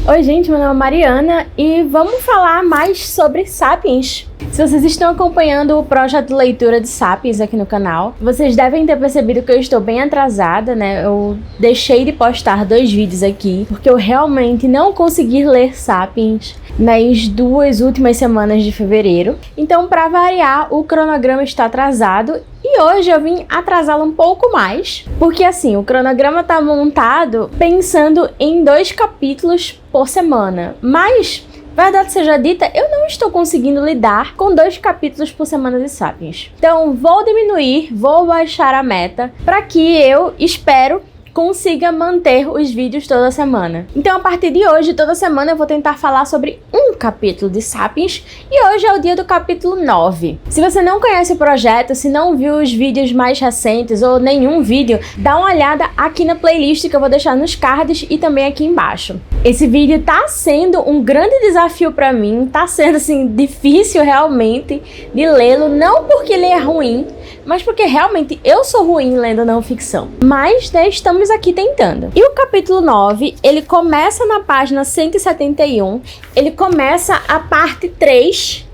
Oi gente, meu nome é Mariana e vamos falar mais sobre Sapiens. Se vocês estão acompanhando o projeto de leitura de Sapiens aqui no canal, vocês devem ter percebido que eu estou bem atrasada, né? Eu deixei de postar 2 vídeos aqui, porque eu realmente não consegui ler Sapiens nas 2 últimas semanas de fevereiro. Então, para variar, o cronograma está atrasado e hoje eu vim atrasá-lo um pouco mais, porque assim, o cronograma tá montado pensando em 2 capítulos por semana, mas, verdade seja dita, eu não estou conseguindo lidar com 2 capítulos por semana de Sapiens. Então, vou diminuir, vou baixar a meta para que eu, espero, consiga manter os vídeos toda semana. Então, a partir de hoje, toda semana eu vou tentar falar sobre um capítulo de Sapiens e hoje é o dia do capítulo 9. Se você não conhece o projeto, se não viu os vídeos mais recentes ou nenhum vídeo, dá uma olhada aqui na playlist que eu vou deixar nos cards e também aqui embaixo. Esse vídeo tá sendo um grande desafio para mim, tá sendo assim difícil realmente de lê-lo, não porque ele é ruim, mas porque realmente eu sou ruim lendo não ficção. Mas, né, estamos aqui tentando. E o capítulo 9, ele começa na página 171, ele começa a parte 3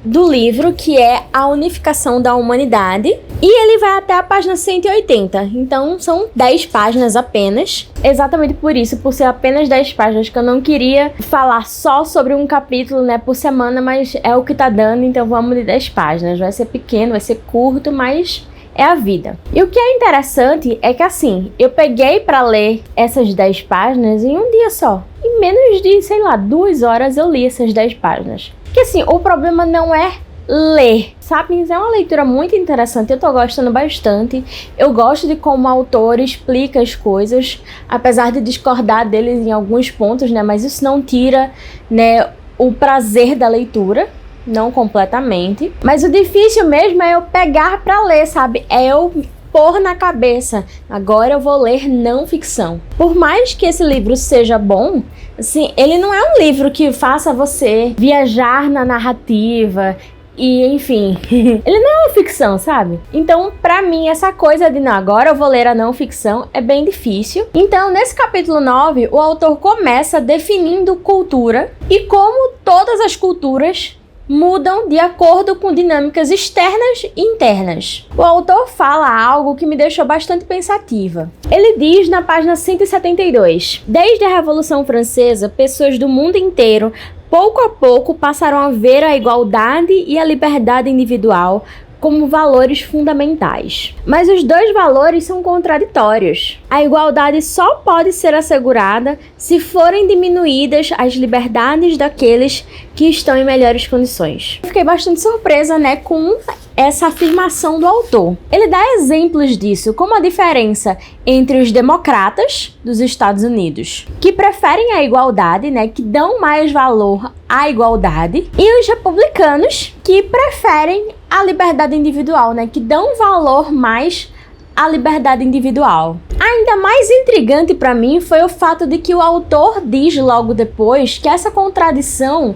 do livro, que é a unificação da humanidade, e ele vai até a página 180, então são 10 páginas apenas. Exatamente por isso, por ser apenas 10 páginas, que eu não queria falar só sobre um capítulo, né, por semana, mas é o que tá dando, então vamos de 10 páginas. Vai ser pequeno, vai ser curto, mas é a vida. E o que é interessante é que assim, eu peguei pra ler essas 10 páginas em um dia só. Em menos de, sei lá, 2 horas eu li essas 10 páginas. Porque assim, o problema não é ler. Sapiens é uma leitura muito interessante, eu tô gostando bastante. Eu gosto de como o autor explica as coisas, apesar de discordar deles em alguns pontos, né? Mas isso não tira, né, o prazer da leitura. Não completamente. Mas o difícil mesmo é eu pegar pra ler, sabe? É eu pôr na cabeça, agora eu vou ler não ficção. Por mais que esse livro seja bom, assim, ele não é um livro que faça você viajar na narrativa e, enfim, ele não é uma ficção, sabe? Então, pra mim, essa coisa de, não, agora eu vou ler a não ficção é bem difícil. Então, nesse capítulo 9, o autor começa definindo cultura e como todas as culturas mudam de acordo com dinâmicas externas e internas. O autor fala algo que me deixou bastante pensativa. Ele diz na página 172: desde a Revolução Francesa, pessoas do mundo inteiro, pouco a pouco, passaram a ver a igualdade e a liberdade individual como valores fundamentais. Mas os 2 valores são contraditórios. A igualdade só pode ser assegurada se forem diminuídas as liberdades daqueles que estão em melhores condições. Fiquei bastante surpresa, né, com essa afirmação do autor. Ele dá exemplos disso, como a diferença entre os democratas dos Estados Unidos, que preferem a igualdade, né, que dão mais valor à igualdade, e os republicanos, que preferem a liberdade individual, né, que dão valor mais à liberdade individual. Ainda mais intrigante para mim foi o fato de que o autor diz logo depois que essa contradição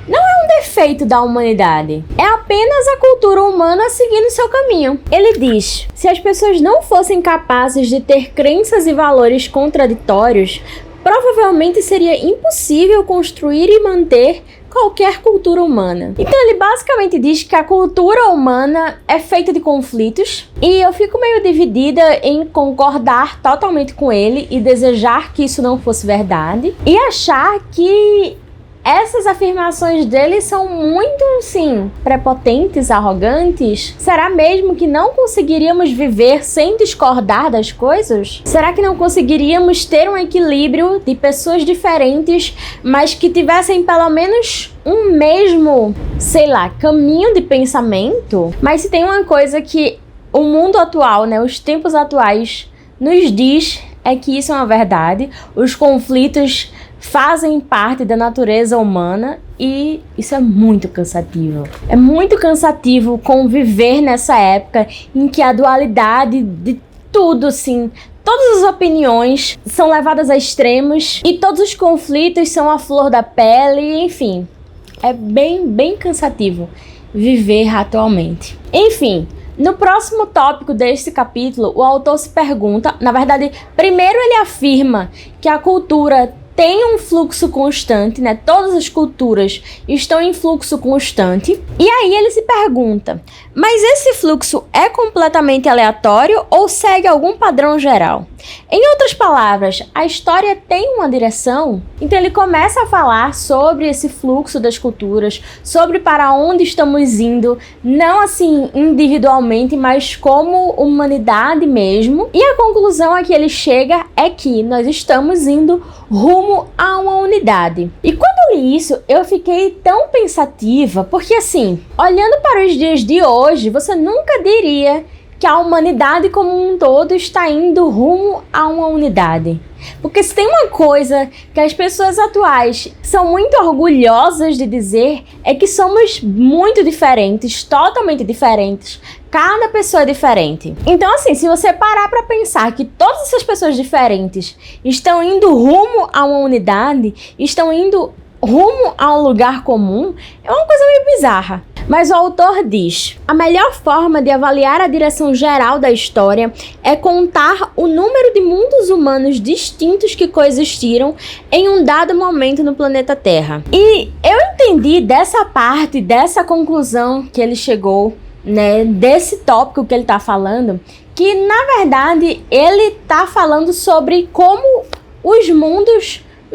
não é um defeito da humanidade, é apenas a cultura humana seguindo seu caminho. Ele diz: se as pessoas não fossem capazes de ter crenças e valores contraditórios, provavelmente seria impossível construir e manter qualquer cultura humana. Então ele basicamente diz que a cultura humana é feita de conflitos, e eu fico meio dividida em concordar totalmente com ele e desejar que isso não fosse verdade, e achar que essas afirmações dele são muito, sim, prepotentes, arrogantes. Será mesmo que não conseguiríamos viver sem discordar das coisas? Será que não conseguiríamos ter um equilíbrio de pessoas diferentes, mas que tivessem pelo menos um mesmo, sei lá, caminho de pensamento? Mas se tem uma coisa que o mundo atual, né, os tempos atuais nos diz, é que isso é uma verdade. Os conflitos fazem parte da natureza humana e isso é muito cansativo. É muito cansativo conviver nessa época em que a dualidade de tudo, assim, todas as opiniões são levadas a extremos e todos os conflitos são a flor da pele, enfim. É bem cansativo viver atualmente. Enfim, no próximo tópico deste capítulo, o autor se pergunta, na verdade, primeiro ele afirma que a cultura tem um fluxo constante, né? Todas as culturas estão em fluxo constante. E aí ele se pergunta, mas esse fluxo é completamente aleatório ou segue algum padrão geral? Em outras palavras, a história tem uma direção? Então ele começa a falar sobre esse fluxo das culturas, sobre para onde estamos indo, não assim individualmente, mas como humanidade mesmo. E a conclusão a que ele chega é que nós estamos indo rumo a uma unidade. E quando eu li isso, eu fiquei tão pensativa, porque assim, olhando para os dias de hoje, você nunca diria que a humanidade como um todo está indo rumo a uma unidade. Porque se tem uma coisa que as pessoas atuais são muito orgulhosas de dizer, é que somos muito diferentes, totalmente diferentes. Cada pessoa é diferente. Então assim, se você parar para pensar que todas essas pessoas diferentes estão indo rumo a uma unidade, estão indo rumo a um lugar comum, é uma coisa meio bizarra. Mas o autor diz, a melhor forma de avaliar a direção geral da história é contar o número de mundos humanos distintos que coexistiram em um dado momento no planeta Terra. E eu entendi dessa parte, dessa conclusão que ele chegou, né, desse tópico que ele está falando, que na verdade ele está falando sobre como os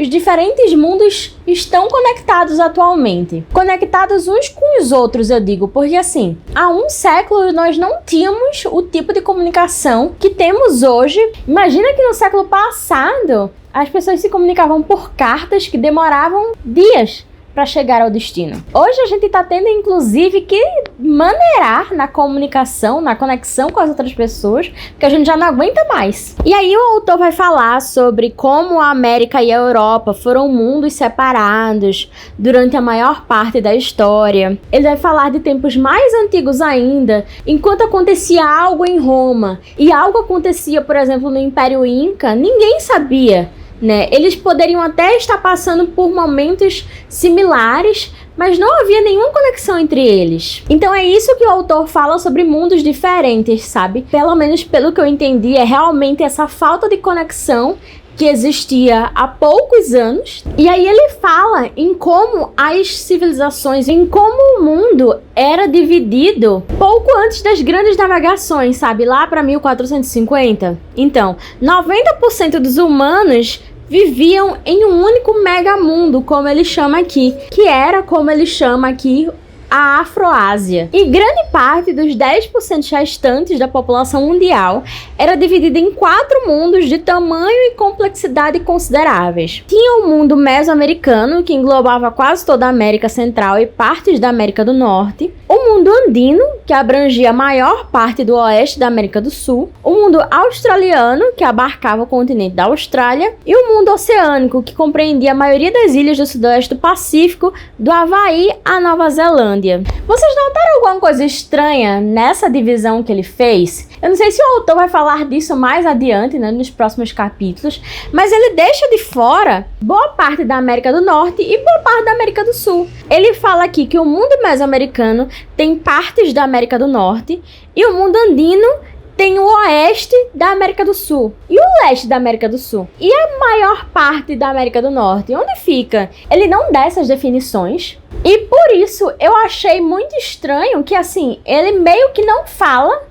diferentes mundos estão conectados atualmente. Conectados uns com os outros, eu digo, porque assim, há um século nós não tínhamos o tipo de comunicação que temos hoje. Imagina que no século passado as pessoas se comunicavam por cartas que demoravam dias para chegar ao destino. Hoje a gente está tendo inclusive que maneirar na comunicação, na conexão com as outras pessoas, que a gente já não aguenta mais. E aí o autor vai falar sobre como a América e a Europa foram mundos separados durante a maior parte da história. Ele vai falar de tempos mais antigos ainda, enquanto acontecia algo em Roma e algo acontecia, por exemplo, no Império Inca, ninguém sabia, né? Eles poderiam até estar passando por momentos similares, mas não havia nenhuma conexão entre eles. Então é isso que o autor fala sobre mundos diferentes, sabe? Pelo menos pelo que eu entendi, é realmente essa falta de conexão que existia há poucos anos. E aí ele fala em como as civilizações, em como o mundo era dividido pouco antes das grandes navegações, sabe? Lá para 1450. Então, 90% dos humanos viviam em um único megamundo, como ele chama aqui, que era como ele chama aqui a Afroásia. E grande parte dos 10% restantes da população mundial era dividida em 4 mundos de tamanho e complexidade consideráveis. Tinha o mundo mesoamericano, que englobava quase toda a América Central e partes da América do Norte, o mundo andino, que abrangia a maior parte do oeste da América do Sul, o mundo australiano, que abarcava o continente da Austrália, e o mundo oceânico, que compreendia a maioria das ilhas do sudoeste do Pacífico, do Havaí à Nova Zelândia. Vocês notaram alguma coisa estranha nessa divisão que ele fez? Eu não sei se o autor vai falar disso mais adiante, né, nos próximos capítulos, mas ele deixa de fora boa parte da América do Norte e boa parte da América do Sul. Ele fala aqui que o mundo mesoamericano tem partes da América do Norte e o mundo andino tem o oeste da América do Sul e o leste da América do Sul. E a maior parte da América do Norte, onde fica? Ele não dá essas definições. E por isso eu achei muito estranho que assim, ele meio que não fala,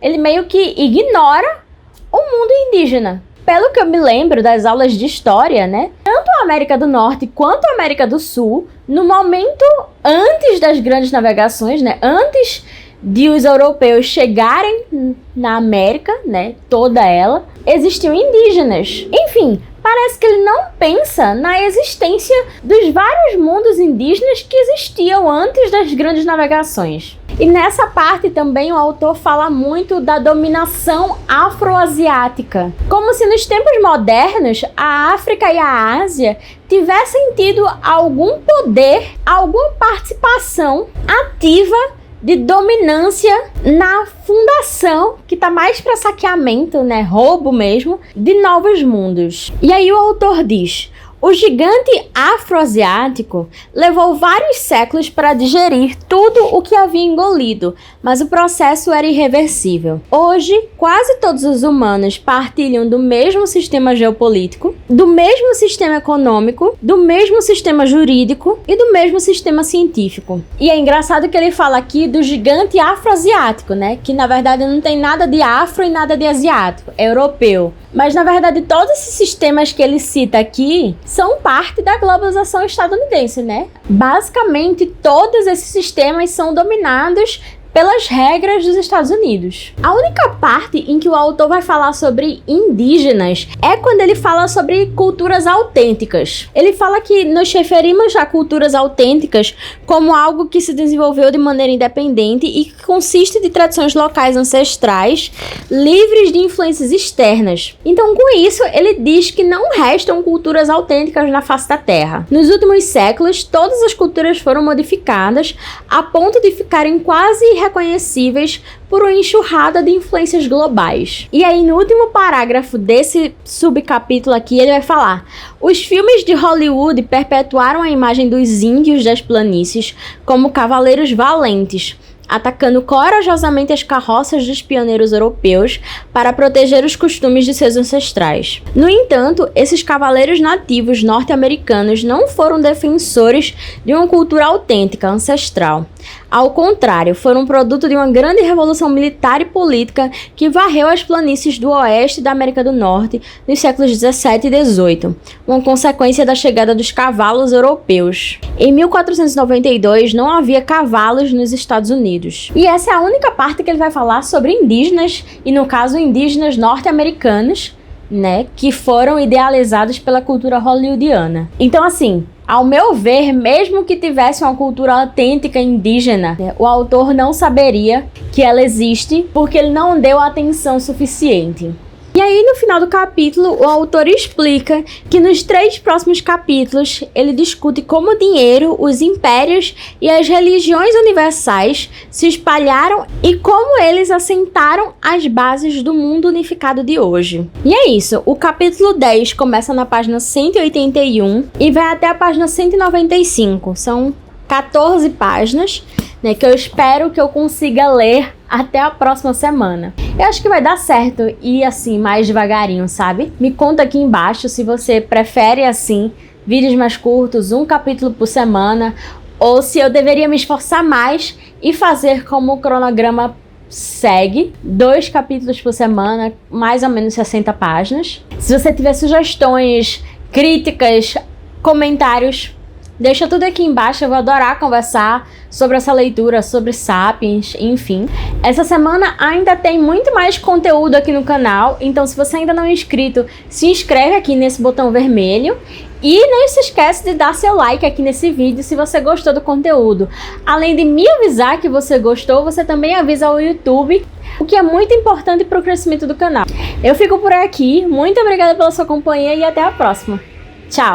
ele meio que ignora o mundo indígena. Pelo que eu me lembro das aulas de história, né? Tanto a América do Norte quanto a América do Sul, no momento antes das grandes navegações, né? Antes de os europeus chegarem na América, né, toda ela, existiam indígenas. Enfim, parece que ele não pensa na existência dos vários mundos indígenas que existiam antes das grandes navegações. E nessa parte também o autor fala muito da dominação afroasiática. Como se nos tempos modernos a África e a Ásia tivessem tido algum poder, alguma participação ativa de dominância na fundação, que tá mais para saqueamento, né, roubo mesmo, de novos mundos. E aí o autor diz: O gigante afroasiático levou vários séculos para digerir tudo o que havia engolido, mas o processo era irreversível. Hoje, quase todos os humanos partilham do mesmo sistema geopolítico, do mesmo sistema econômico, do mesmo sistema jurídico e do mesmo sistema científico. E é engraçado que ele fala aqui do gigante afroasiático, né? Que na verdade não tem nada de afro e nada de asiático, é europeu. Mas, na verdade, todos esses sistemas que ele cita aqui são parte da globalização estadunidense, né? Basicamente, todos esses sistemas são dominados pelas regras dos Estados Unidos. A única parte em que o autor vai falar sobre indígenas é quando ele fala sobre culturas autênticas. Ele fala que nos referimos a culturas autênticas como algo que se desenvolveu de maneira independente e que consiste de tradições locais ancestrais, livres de influências externas. Então, com isso, ele diz que não restam culturas autênticas na face da Terra. Nos últimos séculos, todas as culturas foram modificadas a ponto de ficarem quase reconhecíveis por uma enxurrada de influências globais. E aí, no último parágrafo desse subcapítulo aqui, ele vai falar: os filmes de Hollywood perpetuaram a imagem dos índios das planícies como cavaleiros valentes, atacando corajosamente as carroças dos pioneiros europeus para proteger os costumes de seus ancestrais. No entanto, esses cavaleiros nativos norte-americanos não foram defensores de uma cultura autêntica, ancestral. Ao contrário, foram produto de uma grande revolução militar e política que varreu as planícies do oeste da América do Norte nos séculos 17 e 18, uma consequência da chegada dos cavalos europeus. Em 1492, não havia cavalos nos Estados Unidos. E essa é a única parte que ele vai falar sobre indígenas, e no caso indígenas norte-americanos, né, que foram idealizados pela cultura hollywoodiana. Então, assim, ao meu ver, mesmo que tivesse uma cultura autêntica indígena, o autor não saberia que ela existe porque ele não deu atenção suficiente. E aí, no final do capítulo, o autor explica que nos 3 próximos capítulos ele discute como o dinheiro, os impérios e as religiões universais se espalharam e como eles assentaram as bases do mundo unificado de hoje. E é isso, o capítulo 10 começa na página 181 e vai até a página 195. São 14 páginas, né, que eu espero que eu consiga ler até a próxima semana. Eu acho que vai dar certo ir assim, mais devagarinho, sabe? Me conta aqui embaixo se você prefere assim, vídeos mais curtos, um capítulo por semana, ou se eu deveria me esforçar mais e fazer como o cronograma segue, 2 capítulos por semana, mais ou menos 60 páginas. Se você tiver sugestões, críticas, comentários, deixa tudo aqui embaixo, eu vou adorar conversar sobre essa leitura, sobre Sapiens, enfim. Essa semana ainda tem muito mais conteúdo aqui no canal, então se você ainda não é inscrito, se inscreve aqui nesse botão vermelho e não se esquece de dar seu like aqui nesse vídeo se você gostou do conteúdo. Além de me avisar que você gostou, você também avisa ao YouTube, o que é muito importante para o crescimento do canal. Eu fico por aqui, muito obrigada pela sua companhia e até a próxima. Tchau!